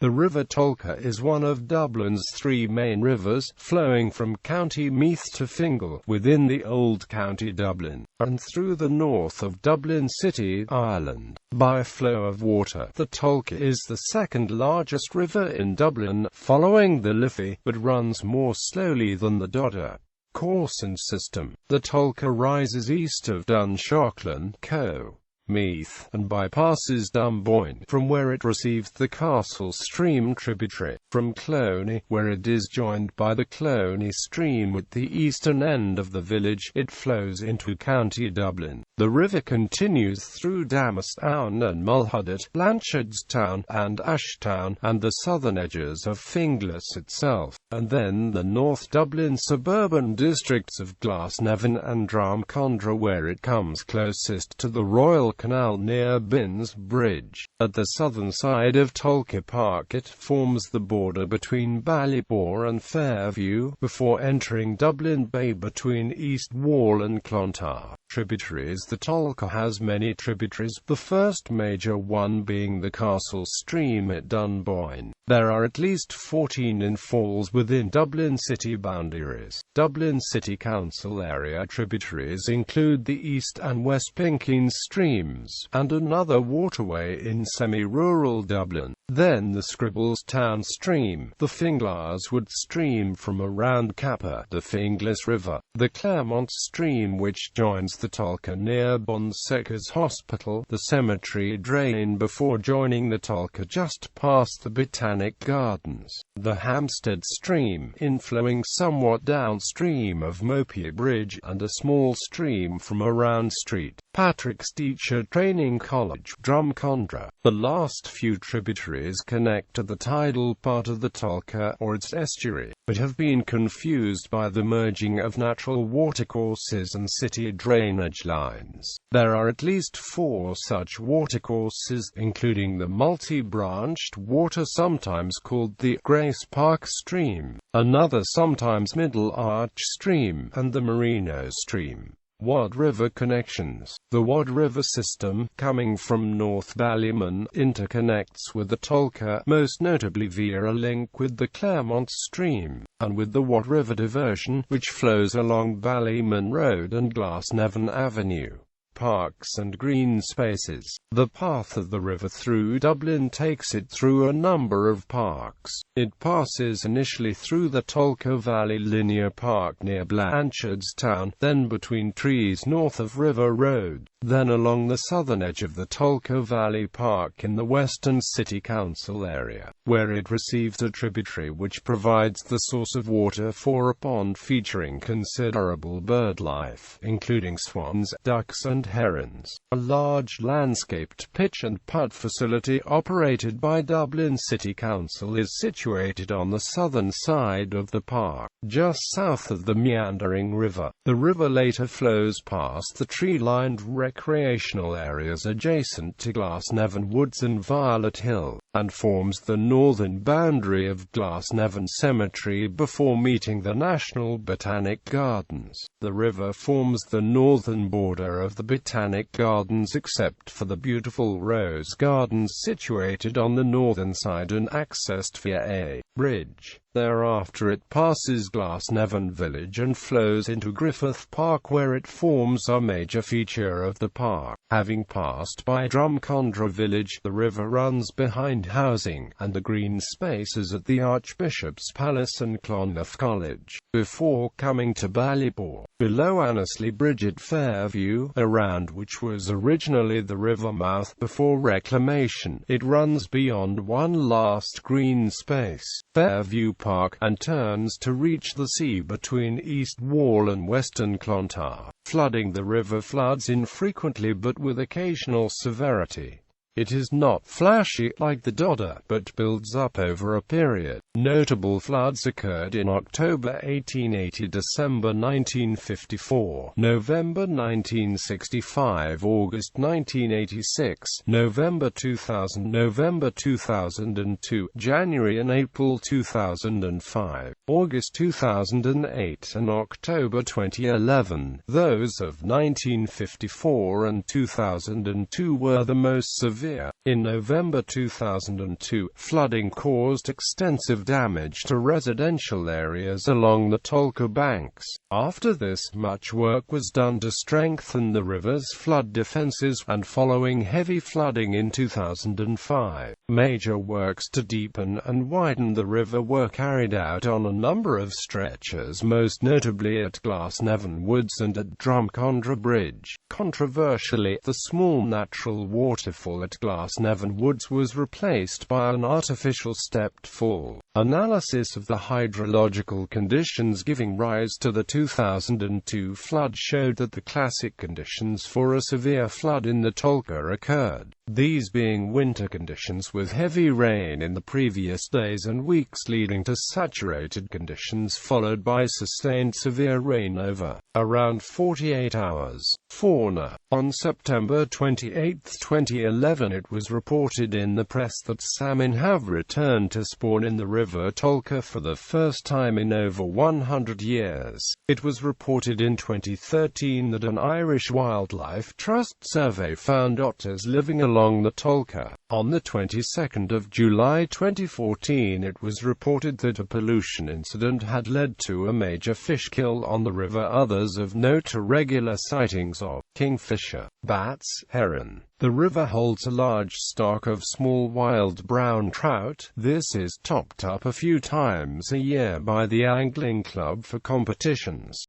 The River Tolka is one of Dublin's three main rivers, flowing from County Meath to Fingal, within the old County Dublin, and through the north of Dublin City, Ireland. By flow of water, the Tolka is the second largest river in Dublin, following the Liffey, but runs more slowly than the Dodder. Course and system. The Tolka rises east of Dunshaughlin, Co. Meath, and bypasses Dunboyne, from where it receives the Castle Stream tributary. From Cloney, where it is joined by the Cloney Stream at the eastern end of the village, it flows into County Dublin. The river continues through Damastown and Mulhuddet, Blanchardstown, and Ashtown, and the southern edges of Finglas itself, and then the North Dublin suburban districts of Glasnevin and Drumcondra, where it comes closest to the Royal Canal near Binns Bridge. At the southern side of Tolka Park it forms the border between Ballybor and Fairview, before entering Dublin Bay between East Wall and Clontarf. Tributaries. The Tolka has many tributaries, the first major one being the Castle Stream at Dunboyne. There are at least 14 in falls within Dublin city boundaries. Dublin City Council area tributaries include the East and West Pinkine streams, and another waterway in semi-rural Dublin. Then the Scribbles-Town stream, the Finglarswood stream from around Kappa, the Finglas River, the Claremont stream which joins the Tolka near Bonseca's Hospital, the cemetery drain before joining the Tolka just past the Botanic Gardens, the Hampstead stream, inflowing somewhat downstream of Mopey Bridge, and a small stream from around St. Patrick's Teacher Training College, Drumcondra. The last few tributaries connect to the tidal part of the Tolka, or its estuary, but have been confused by the merging of natural watercourses and city drainage lines. There are at least 4 such watercourses, including the multi-branched water sometimes called the Grace Park Stream, another sometimes Middle Arch Stream, and the Merino Stream. Wad River connections. The Wad River system, coming from North Ballymun, interconnects with the Tolka, most notably via a link with the Claremont Stream, and with the Wad River diversion, which flows along Ballymun Road and Glasnevin Avenue. Parks and green spaces. The path of the river through Dublin takes it through a number of parks. It passes initially through the Tolka Valley Linear Park near Blanchardstown, then between trees north of River Road, then along the southern edge of the Tolka Valley Park in the Western City Council area, where it receives a tributary which provides the source of water for a pond featuring considerable bird life, including swans, ducks and herons. A large landscaped pitch and putt facility operated by Dublin City Council is situated on the southern side of the park, just south of the meandering river. The river later flows past the tree-lined recreational areas adjacent to Glasnevin Woods and Violet Hill, and forms the northern boundary of Glasnevin Cemetery before meeting the National Botanic Gardens. The river forms the northern border of the Botanic Gardens except for the beautiful rose gardens situated on the northern side and accessed via a bridge. Thereafter it passes Glasnevin Village and flows into Griffith Park, where it forms a major feature of the park. Having passed by Drumcondra Village, the river runs behind housing and the green spaces at the Archbishop's Palace and Clonmouth College, before coming to Ballybor, below Annesley Bridge at Fairview, around which was originally the river mouth before reclamation. It runs beyond one last green space, Fairview Park, and turns to reach the sea between East Wall and Western Clontarf. Flooding. The river floods infrequently but with occasional severity. It is not flashy like the Dodder, but builds up over a period. Notable floods occurred in October 1880, December 1954, November 1965, August 1986, November 2000, November 2002, January and April 2005, August 2008 and October 2011. Those of 1954 and 2002 were the most severe. In November 2002, flooding caused extensive damage to residential areas along the Tolka banks. After this, much work was done to strengthen the river's flood defenses, and following heavy flooding in 2005, major works to deepen and widen the river were carried out on a number of stretches, most notably at Glasnevin Woods and at Drumcondra Bridge. Controversially, the small natural waterfall at Glasnevin Woods was replaced by an artificial stepped fall. Analysis of the hydrological conditions giving rise to the 2002 flood showed that the classic conditions for a severe flood in the Tolka occurred, these being winter conditions with heavy rain in the previous days and weeks leading to saturated conditions followed by sustained severe rain over around 48 hours. Fauna. On September 28, 2011, it was reported in the press that salmon have returned to spawn in the River Tolka for the first time in over 100 years. It was reported in 2013 that an Irish Wildlife Trust survey found otters living along the Tolka. On the 22nd of July 2014, it was reported that a pollution incident had led to a major fish kill on the river. Others of note are regular sightings of kingfisher, bats, heron. The river holds a large stock of small wild brown trout. This is topped up a few times a year by the angling club for competitions.